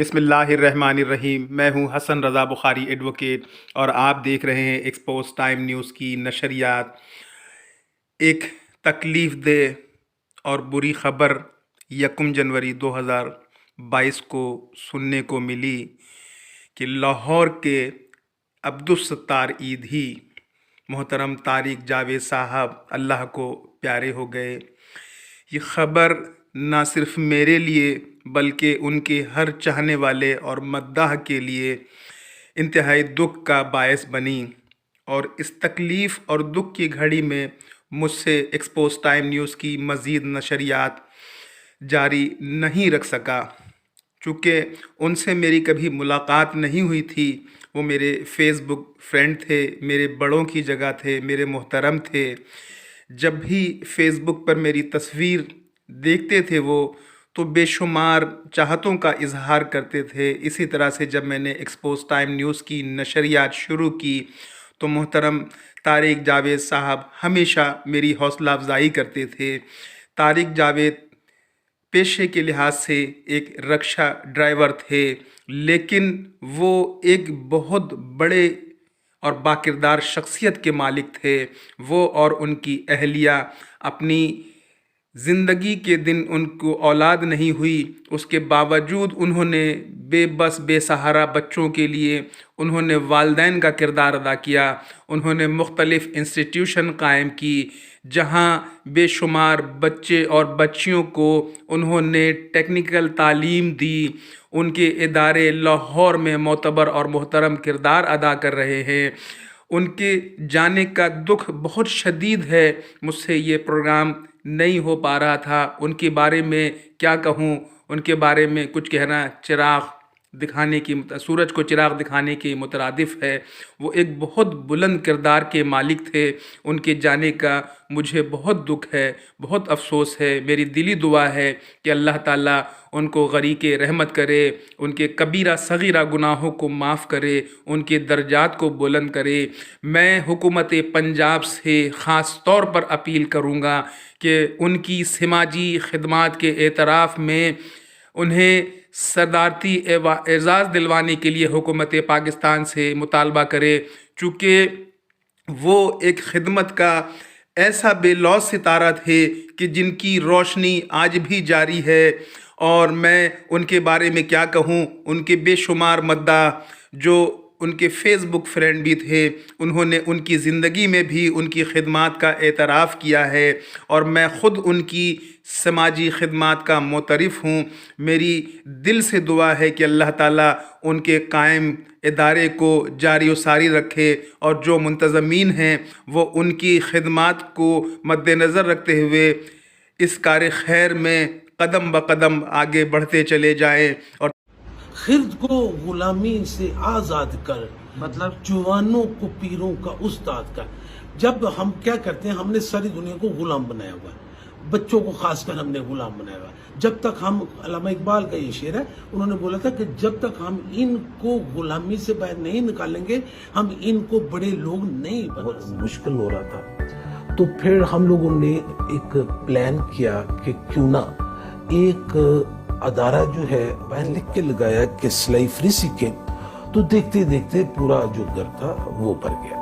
بسم اللہ الرحمن الرحیم۔ میں ہوں حسن رضا بخاری ایڈوکیٹ اور آپ دیکھ رہے ہیں ایکسپوز ٹائم نیوز کی نشریات۔ ایک تکلیف دہ اور بری خبر 1 جنوری 2022 کو سننے کو ملی کہ لاہور کے عبدالستار عیدھی محترم طارق جاوید صاحب اللہ کو پیارے ہو گئے۔ یہ خبر نہ صرف میرے لیے بلکہ ان کے ہر چاہنے والے اور مداح کے لیے انتہائی دکھ کا باعث بنی، اور اس تکلیف اور دکھ کی گھڑی میں مجھ سے ایکسپوز ٹائم نیوز کی مزید نشریات جاری نہیں رکھ سکا۔ چونکہ ان سے میری کبھی ملاقات نہیں ہوئی تھی، وہ میرے فیس بک فرینڈ تھے، میرے بڑوں کی جگہ تھے، میرے محترم تھے۔ جب بھی فیس بک پر میری تصویر دیکھتے تھے وہ تو بے شمار چاہتوں کا اظہار کرتے تھے۔ اسی طرح سے جب میں نے ایکسپوز ٹائم نیوز کی نشریات شروع کی تو محترم طارق جاوید صاحب ہمیشہ میری حوصلہ افزائی کرتے تھے۔ طارق جاوید پیشے کے لحاظ سے ایک رکشہ ڈرائیور تھے، لیکن وہ ایک بہت بڑے اور باکردار شخصیت کے مالک تھے۔ وہ اور ان کی اہلیہ اپنی زندگی کے دن ان کو اولاد نہیں ہوئی، اس کے باوجود انہوں نے بے بس بے سہارا بچوں کے لیے انہوں نے والدین کا کردار ادا کیا۔ انہوں نے مختلف انسٹیٹیوشن قائم کی جہاں بے شمار بچے اور بچیوں کو انہوں نے ٹیکنیکل تعلیم دی۔ ان کے ادارے لاہور میں معتبر اور محترم کردار ادا کر رہے ہیں۔ ان کے جانے کا دکھ بہت شدید ہے۔ مجھ سے یہ پروگرام نہیں ہو پا رہا تھا۔ ان کے بارے میں کیا کہوں، ان کے بارے میں کچھ کہنا سورج کو چراغ دکھانے کے مترادف ہے۔ وہ ایک بہت بلند کردار کے مالک تھے۔ ان کے جانے کا مجھے بہت دکھ ہے، بہت افسوس ہے۔ میری دلی دعا ہے کہ اللہ تعالیٰ ان کو غریق رحمت کرے، ان کے کبیرہ صغیرہ گناہوں کو معاف کرے، ان کے درجات کو بلند کرے۔ میں حکومت پنجاب سے خاص طور پر اپیل کروں گا کہ ان کی سماجی خدمات کے اعتراف میں انہیں صدارتی اعزاز دلوانے کے لیے حکومت پاکستان سے مطالبہ کرے، چونکہ وہ ایک خدمت کا ایسا بے لوث ستارہ تھے کہ جن کی روشنی آج بھی جاری ہے۔ اور میں ان کے بارے میں کیا کہوں، ان کے بے شمار مداح جو ان کے فیس بک فرینڈ بھی تھے، انہوں نے ان کی زندگی میں بھی ان کی خدمات کا اعتراف کیا ہے، اور میں خود ان کی سماجی خدمات کا معترف ہوں۔ میری دل سے دعا ہے کہ اللہ تعالیٰ ان کے قائم ادارے کو جاری و ساری رکھے، اور جو منتظمین ہیں وہ ان کی خدمات کو مد نظر رکھتے ہوئے اس کار خیر میں قدم بقدم آگے بڑھتے چلے جائیں۔ اور خرد کو غلامی سے آزاد کر، مطلب جوانوں کو پیروں کا استاد کر۔ جب ہم کیا کرتے ہیں، ہم نے ساری دنیا کو غلام بنایا ہوا ہے، بچوں کو خاص کر ہم نے غلام بنایا ہوا ہے۔ جب تک ہم، علامہ اقبال کا یہ شعر ہے، انہوں نے بولا تھا کہ جب تک ہم ان کو غلامی سے باہر نہیں نکالیں گے ہم ان کو بڑے لوگ نہیں بنا سکتے۔ مشکل ہو رہا تھا تو پھر ہم لوگوں نے ایک پلان کیا کہ کیوں نہ ایک ادارہ جو ہے باہر لکھ کے لگایا کہ سلائی فری سیکھیں، تو دیکھتے دیکھتے پورا جو گھر تھا وہ بھر گیا۔